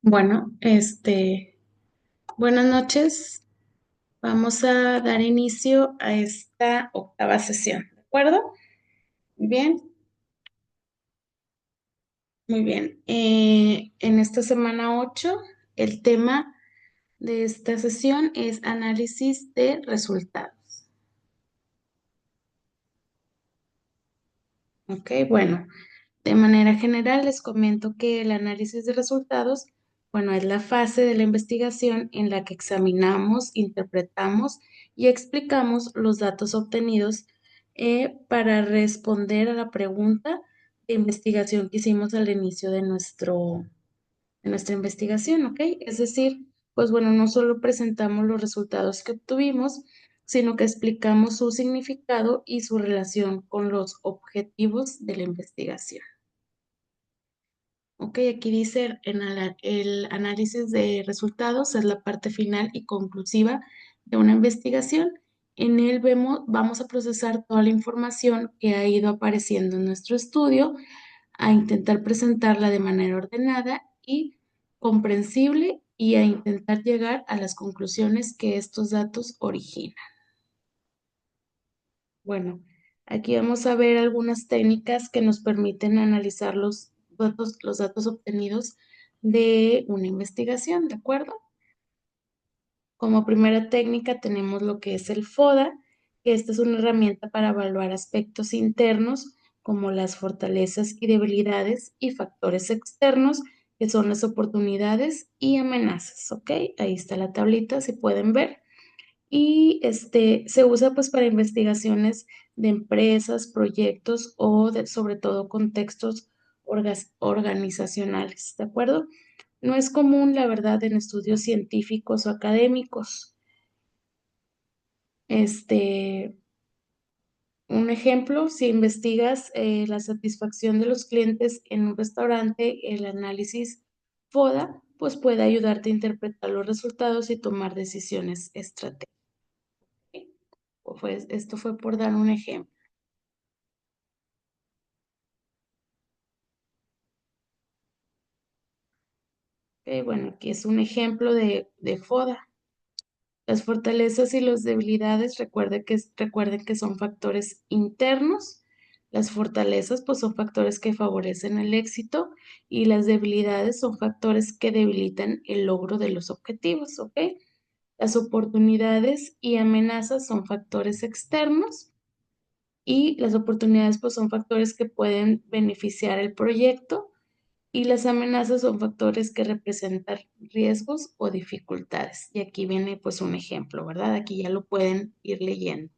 Bueno, buenas noches. Vamos a dar inicio a esta octava sesión, ¿de acuerdo? Muy bien, muy bien. En esta semana 8, el tema de esta sesión es análisis de resultados. Ok, bueno, de manera general les comento que el análisis de resultados, bueno, es la fase de la investigación en la que examinamos, interpretamos y explicamos los datos obtenidos para responder a la pregunta de investigación que hicimos al inicio de nuestra investigación, ¿ok? Es decir, pues bueno, no solo presentamos los resultados que obtuvimos, sino que explicamos su significado y su relación con los objetivos de la investigación. Ok, aquí dice el análisis de resultados es la parte final y conclusiva de una investigación. En él vamos a procesar toda la información que ha ido apareciendo en nuestro estudio, a intentar presentarla de manera ordenada y comprensible y a intentar llegar a las conclusiones que estos datos originan. Bueno, aquí vamos a ver algunas técnicas que nos permiten analizar los datos obtenidos de una investigación, ¿de acuerdo? Como primera técnica tenemos lo que es el FODA, que esta es una herramienta para evaluar aspectos internos como las fortalezas y debilidades y factores externos, que son las oportunidades y amenazas, ¿ok? Ahí está la tablita, si pueden ver. Y se usa pues para investigaciones de empresas, proyectos o sobre todo contextos organizacionales, ¿de acuerdo? No es común, la verdad, en estudios científicos o académicos. Este, un ejemplo, si investigas la satisfacción de los clientes en un restaurante, el análisis FODA, pues puede ayudarte a interpretar los resultados y tomar decisiones estratégicas. Pues esto fue por dar un ejemplo. Ok, bueno, aquí es un ejemplo de FODA. Las fortalezas y las debilidades, recuerden que son factores internos. Las fortalezas, pues, son factores que favorecen el éxito y las debilidades son factores que debilitan el logro de los objetivos, ¿ok? Las oportunidades y amenazas son factores externos y las oportunidades, pues, son factores que pueden beneficiar el proyecto y las amenazas son factores que representan riesgos o dificultades. Y aquí viene pues un ejemplo, ¿verdad? Aquí ya lo pueden ir leyendo.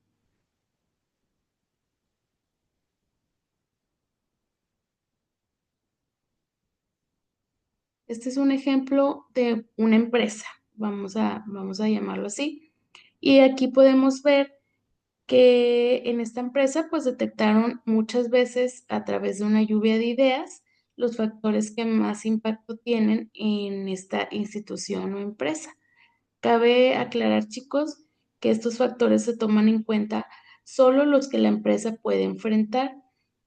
Este es un ejemplo de una empresa, vamos a llamarlo así. Y aquí podemos ver que en esta empresa pues detectaron muchas veces a través de una lluvia de ideas los factores que más impacto tienen en esta institución o empresa. Cabe aclarar, chicos, que estos factores se toman en cuenta solo los que la empresa puede enfrentar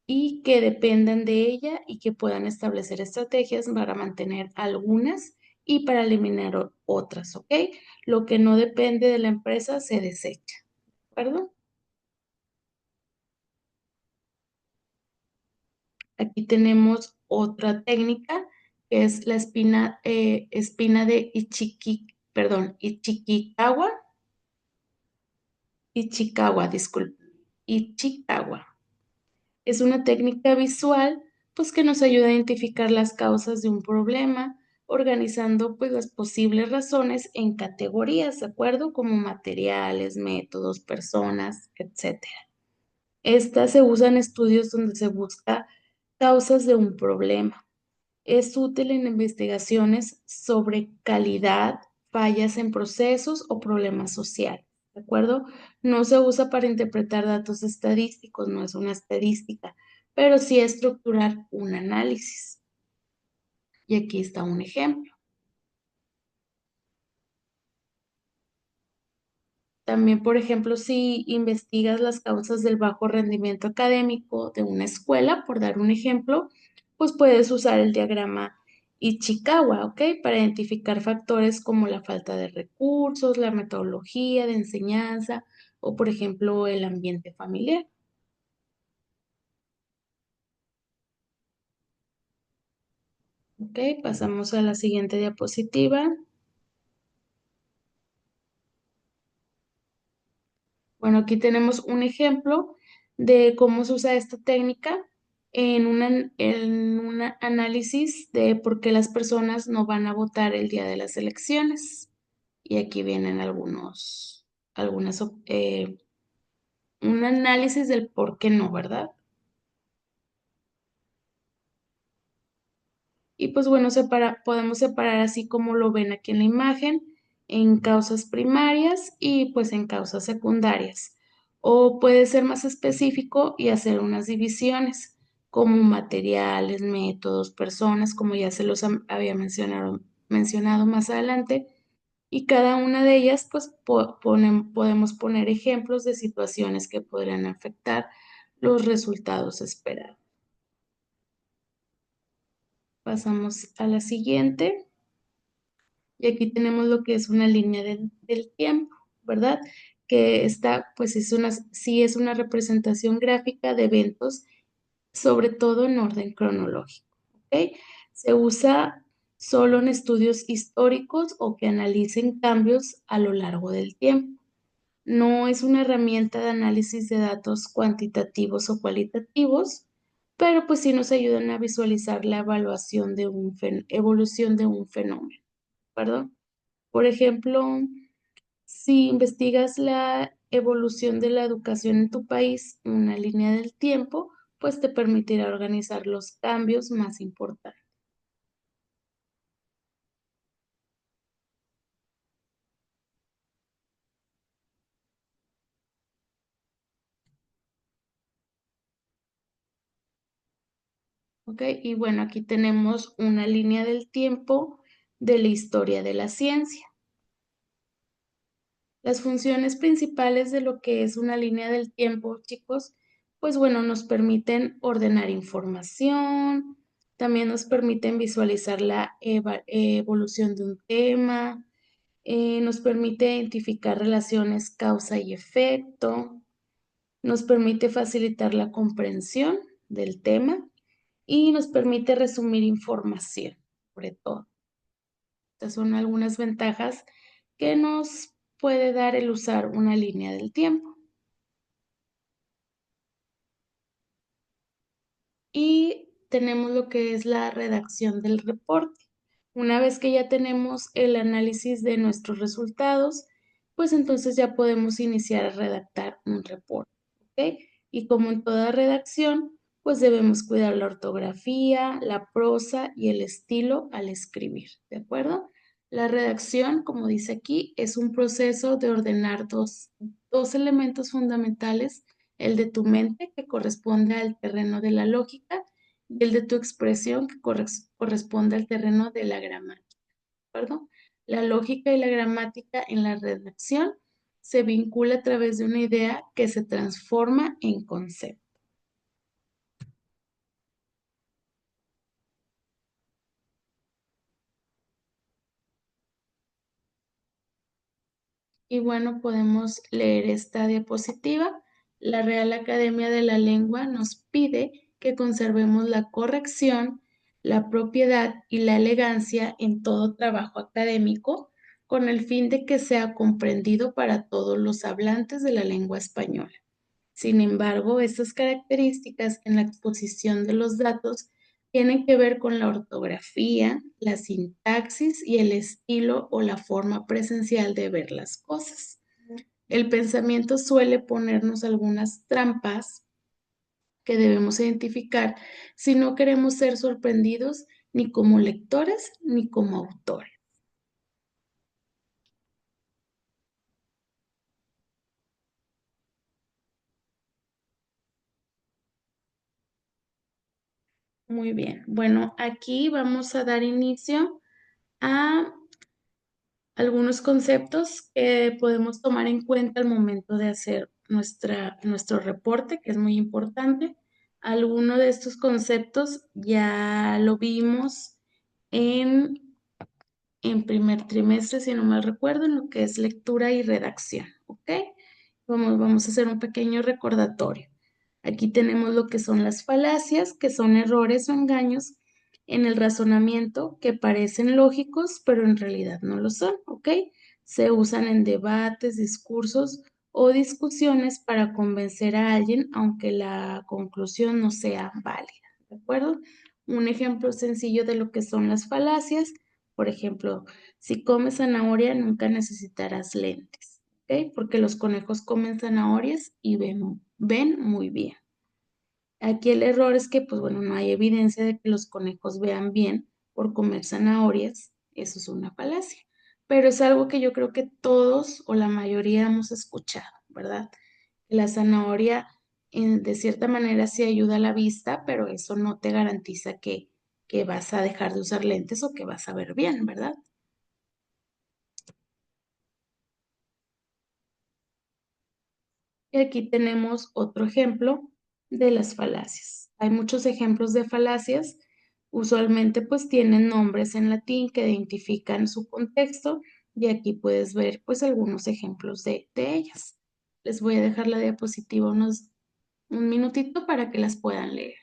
y que dependan de ella y que puedan establecer estrategias para mantener algunas y para eliminar otras, ¿ok? Lo que no depende de la empresa se desecha, ¿de acuerdo? Aquí tenemos otra técnica que es la espina de Ichikawa. Disculpe, Ichikawa. Es una técnica visual, pues que nos ayuda a identificar las causas de un problema, organizando pues las posibles razones en categorías, ¿de acuerdo? Como materiales, métodos, personas, etcétera. Estas se usan en estudios donde se busca causas de un problema. Es útil en investigaciones sobre calidad, fallas en procesos o problemas sociales, ¿de acuerdo? No se usa para interpretar datos estadísticos, no es una estadística, pero sí estructurar un análisis. Y aquí está un ejemplo. También, por ejemplo, si investigas las causas del bajo rendimiento académico de una escuela, por dar un ejemplo, pues puedes usar el diagrama Ichikawa, ¿ok? Para identificar factores como la falta de recursos, la metodología de enseñanza o, por ejemplo, el ambiente familiar. ¿Ok? Pasamos a la siguiente diapositiva. Bueno, aquí tenemos un ejemplo de cómo se usa esta técnica en un análisis de por qué las personas no van a votar el día de las elecciones. Y aquí vienen un análisis del por qué no, ¿verdad? Y pues bueno, podemos separar así como lo ven aquí en la imagen, en causas primarias y pues en causas secundarias. O puede ser más específico y hacer unas divisiones como materiales, métodos, personas, como ya se los había mencionado más adelante. Y cada una de ellas pues podemos poner ejemplos de situaciones que podrían afectar los resultados esperados. Pasamos a la siguiente. Y aquí tenemos lo que es una línea del tiempo, ¿verdad? Que esta, pues sí es una representación gráfica de eventos, sobre todo en orden cronológico, ¿ok? Se usa solo en estudios históricos o que analicen cambios a lo largo del tiempo. No es una herramienta de análisis de datos cuantitativos o cualitativos, pero pues sí nos ayudan a visualizar la evaluación de evolución de un fenómeno, ¿perdón? Por ejemplo, si investigas la evolución de la educación en tu país en una línea del tiempo, pues te permitirá organizar los cambios más importantes. ¿Ok? Y bueno, aquí tenemos una línea del tiempo de la historia de la ciencia. Las funciones principales de lo que es una línea del tiempo, chicos, pues bueno, nos permiten ordenar información, también nos permiten visualizar la evolución de un tema, nos permite identificar relaciones causa y efecto, nos permite facilitar la comprensión del tema y nos permite resumir información, sobre todo. Estas son algunas ventajas que nos puede dar el usar una línea del tiempo. Y tenemos lo que es la redacción del reporte. Una vez que ya tenemos el análisis de nuestros resultados, pues entonces ya podemos iniciar a redactar un reporte, ¿ok? Y como en toda redacción, pues debemos cuidar la ortografía, la prosa y el estilo al escribir, ¿de acuerdo? La redacción, como dice aquí, es un proceso de ordenar dos elementos fundamentales, el de tu mente, que corresponde al terreno de la lógica, y el de tu expresión, que corresponde al terreno de la gramática, ¿de acuerdo? La lógica y la gramática en la redacción se vincula a través de una idea que se transforma en concepto. Y bueno, podemos leer esta diapositiva. La Real Academia de la Lengua nos pide que conservemos la corrección, la propiedad y la elegancia en todo trabajo académico con el fin de que sea comprendido para todos los hablantes de la lengua española. Sin embargo, estas características en la exposición de los datos tienen que ver con la ortografía, la sintaxis y el estilo o la forma presencial de ver las cosas. El pensamiento suele ponernos algunas trampas que debemos identificar si no queremos ser sorprendidos ni como lectores ni como autores. Muy bien. Bueno, aquí vamos a dar inicio a algunos conceptos que podemos tomar en cuenta al momento de hacer nuestro reporte, que es muy importante. Alguno de estos conceptos ya lo vimos en, en primer trimestre, si no mal recuerdo, en lo que es lectura y redacción, ¿ok? Vamos a hacer un pequeño recordatorio. Aquí tenemos lo que son las falacias, que son errores o engaños en el razonamiento que parecen lógicos, pero en realidad no lo son, ¿ok? Se usan en debates, discursos o discusiones para convencer a alguien, aunque la conclusión no sea válida, ¿de acuerdo? Un ejemplo sencillo de lo que son las falacias, por ejemplo, si comes zanahoria nunca necesitarás lentes, ¿ok? Porque los conejos comen zanahorias y ven muy bien. Aquí el error es que, pues bueno, no hay evidencia de que los conejos vean bien por comer zanahorias. Eso es una falacia. Pero es algo que yo creo que todos o la mayoría hemos escuchado, ¿verdad? La zanahoria, de cierta manera, sí ayuda a la vista, pero eso no te garantiza que vas a dejar de usar lentes o que vas a ver bien, ¿verdad? Y aquí tenemos otro ejemplo de las falacias. Hay muchos ejemplos de falacias. Usualmente pues tienen nombres en latín que identifican su contexto y aquí puedes ver pues algunos ejemplos de ellas. Les voy a dejar la diapositiva un minutito para que las puedan leer.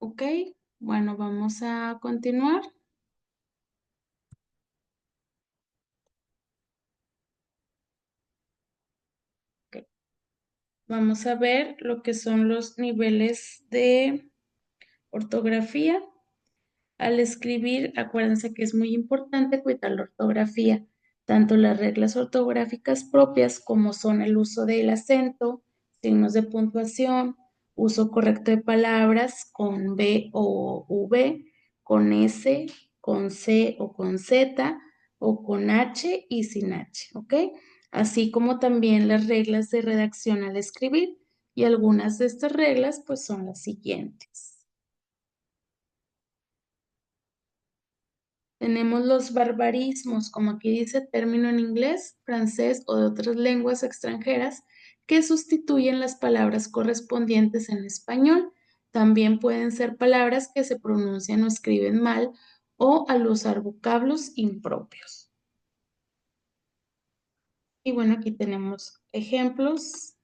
Ok, bueno, vamos a continuar. Ok, vamos a ver lo que son los niveles de ortografía. Al escribir, acuérdense que es muy importante cuidar la ortografía, tanto las reglas ortográficas propias como son el uso del acento, signos de puntuación, uso correcto de palabras con B o V, con S, con C o con Z, o con H y sin H, ¿ok? Así como también las reglas de redacción al escribir, y algunas de estas reglas pues son las siguientes. Tenemos los barbarismos, como aquí dice término en inglés, francés o de otras lenguas extranjeras, que sustituyen las palabras correspondientes en español. También pueden ser palabras que se pronuncian o escriben mal o al usar vocablos impropios. Y bueno, aquí tenemos ejemplos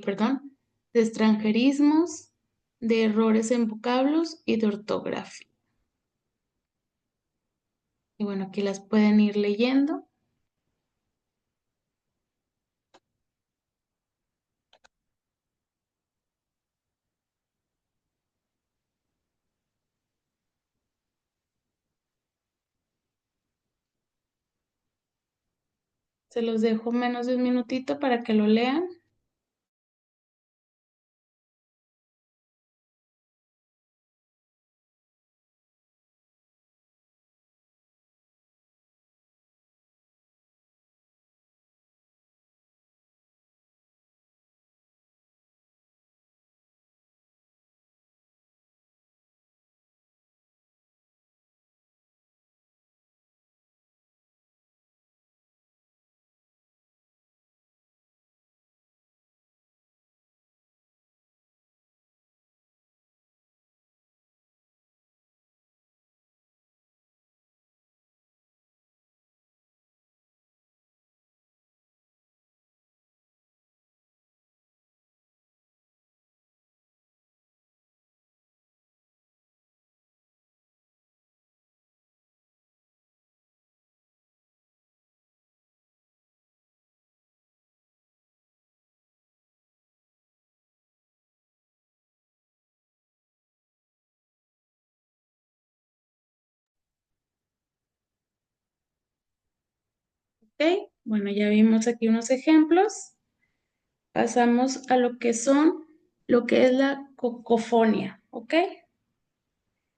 perdón, de extranjerismos, de errores en vocablos y de ortografía. Y bueno, aquí las pueden ir leyendo. Se los dejo menos de un minutito para que lo lean. ¿Ok? Bueno, ya vimos aquí unos ejemplos. Pasamos a lo que es la cocofonía, ¿ok?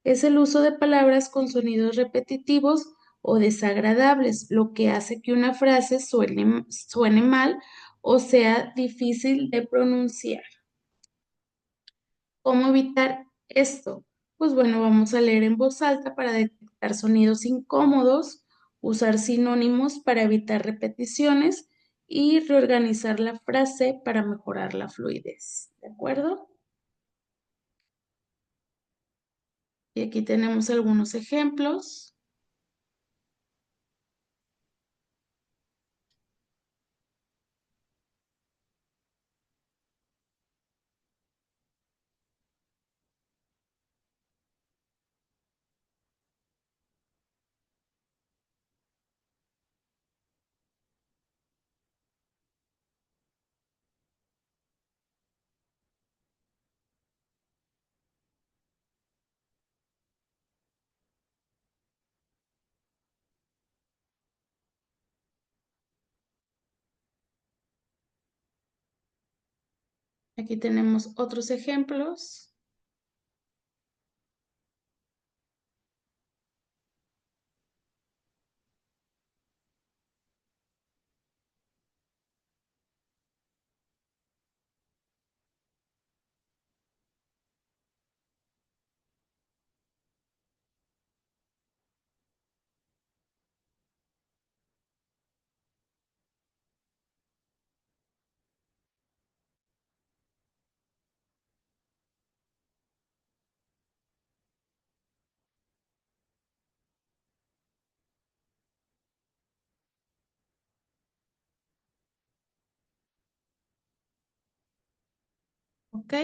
Es el uso de palabras con sonidos repetitivos o desagradables, lo que hace que una frase suene mal o sea difícil de pronunciar. ¿Cómo evitar esto? Pues bueno, vamos a leer en voz alta para detectar sonidos incómodos, usar sinónimos para evitar repeticiones y reorganizar la frase para mejorar la fluidez. ¿De acuerdo? Y aquí tenemos algunos ejemplos. Aquí tenemos otros ejemplos. ¿Ok?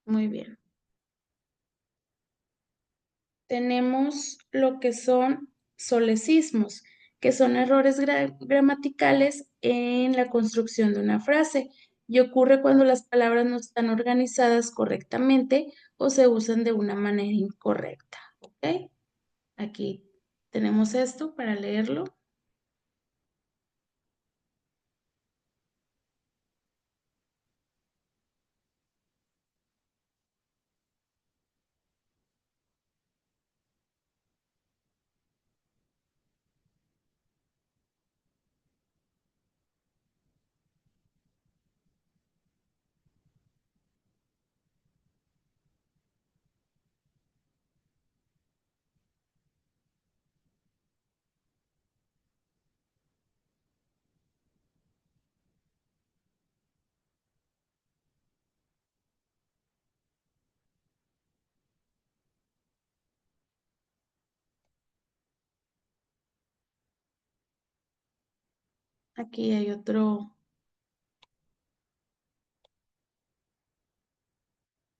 Muy bien. Tenemos lo que son solecismos, que son errores gramaticales en la construcción de una frase y ocurre cuando las palabras no están organizadas correctamente o se usan de una manera incorrecta. ¿Ok? Aquí tenemos esto para leerlo. Aquí hay otro.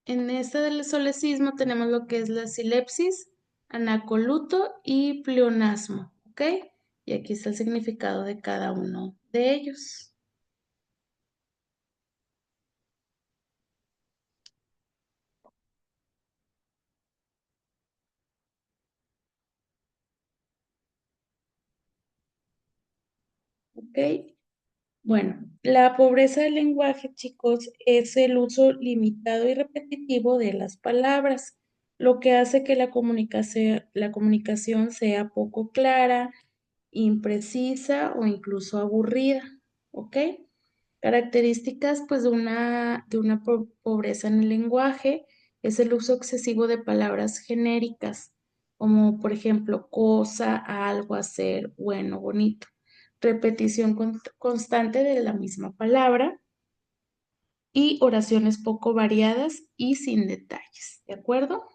En este del solecismo tenemos lo que es la silepsis, anacoluto y pleonasmo, ¿ok? Y aquí está el significado de cada uno de ellos. ¿Ok? Bueno, la pobreza del lenguaje, chicos, es el uso limitado y repetitivo de las palabras, lo que hace que la comunicación sea poco clara, imprecisa o incluso aburrida, ¿ok? Características, pues, de una pobreza en el lenguaje es el uso excesivo de palabras genéricas, como por ejemplo, cosa, algo, hacer, bueno, bonito. Repetición constante de la misma palabra y oraciones poco variadas y sin detalles, ¿de acuerdo?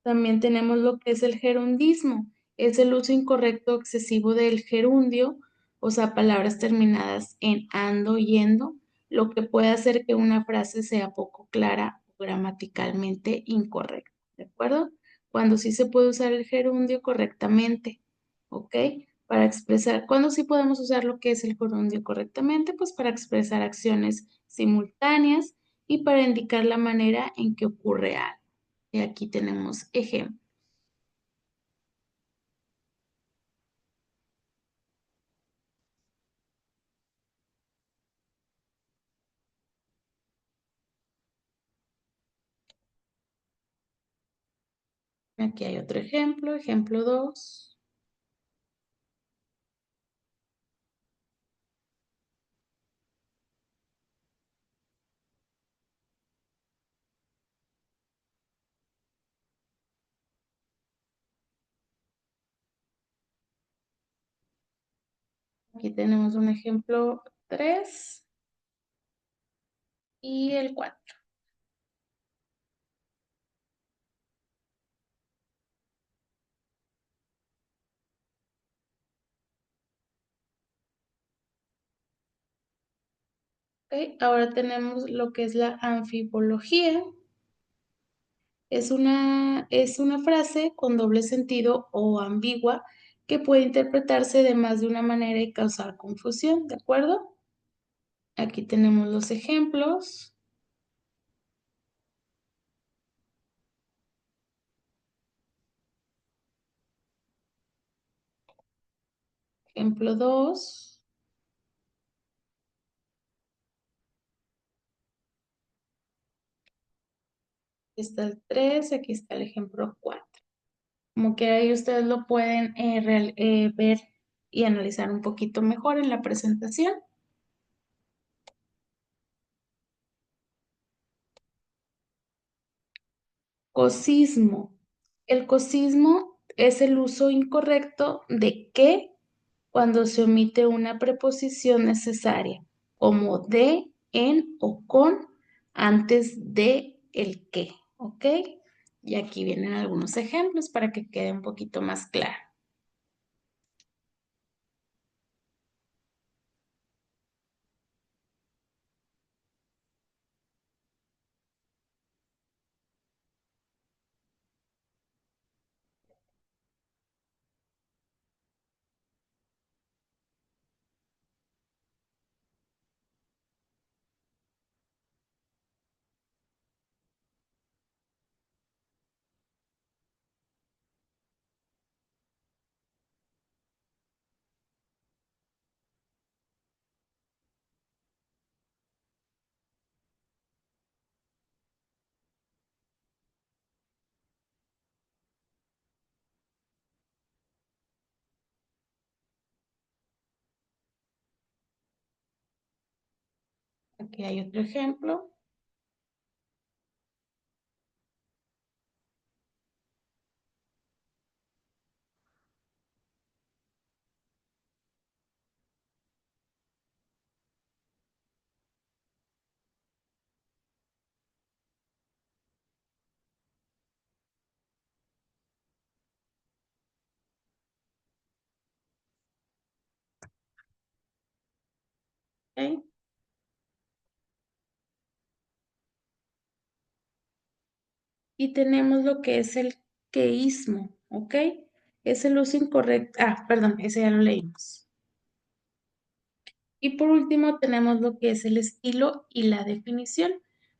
También tenemos lo que es el gerundismo. Es el uso incorrecto o excesivo del gerundio, o sea, palabras terminadas en ando, yendo, lo que puede hacer que una frase sea poco clara o gramaticalmente incorrecta, ¿de acuerdo? Cuando sí se puede usar el gerundio correctamente, ¿ok? Para expresar, ¿cuándo sí podemos usar lo que es el gerundio correctamente? Pues para expresar acciones simultáneas y para indicar la manera en que ocurre algo. Y aquí tenemos ejemplo. Aquí hay otro ejemplo, ejemplo 2. Aquí tenemos un ejemplo 3 y el 4. Ok, ahora tenemos lo que es la anfibología. Es una frase con doble sentido o ambigua que puede interpretarse de más de una manera y causar confusión, ¿de acuerdo? Aquí tenemos los ejemplos. Ejemplo 2. Aquí está el 3, aquí está el ejemplo 4. Como que ahí ustedes lo pueden ver y analizar un poquito mejor en la presentación. Cosismo. El cosismo es el uso incorrecto de que cuando se omite una preposición necesaria, como de, en o con, antes de el que, ¿ok? Y aquí vienen algunos ejemplos para que quede un poquito más claro. Aquí hay otro ejemplo. ¿Ok? Y tenemos lo que es el queísmo, ¿ok? Es el uso incorrecto. Ah, perdón, ese ya lo leímos. Y por último tenemos lo que es el estilo y la definición,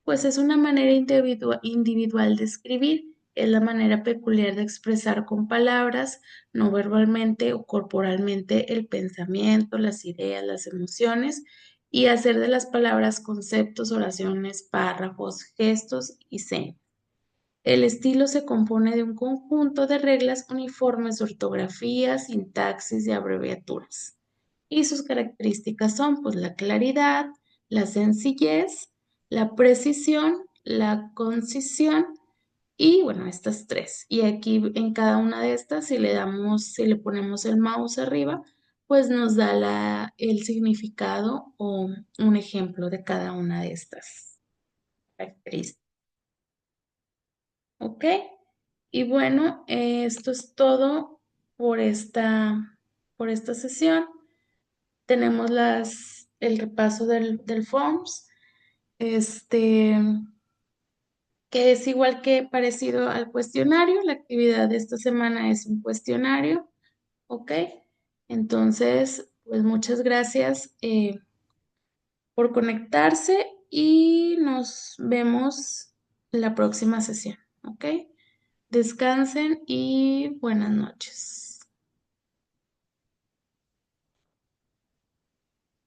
pues es una manera individual de escribir, es la manera peculiar de expresar con palabras, no verbalmente o corporalmente el pensamiento, las ideas, las emociones y hacer de las palabras conceptos, oraciones, párrafos, gestos y señas. El estilo se compone de un conjunto de reglas uniformes de ortografía, sintaxis y abreviaturas. Y sus características son pues la claridad, la sencillez, la precisión, la concisión y bueno, estas tres. Y aquí en cada una de estas, si le ponemos el mouse arriba, pues nos da el significado o un ejemplo de cada una de estas características. ¿Ok? Y bueno, esto es todo por esta sesión. Tenemos el repaso del FORMS, este, que es igual que parecido al cuestionario. La actividad de esta semana es un cuestionario, ¿ok? Entonces, pues muchas gracias por conectarse y nos vemos la próxima sesión, ¿ok? Descansen y buenas noches.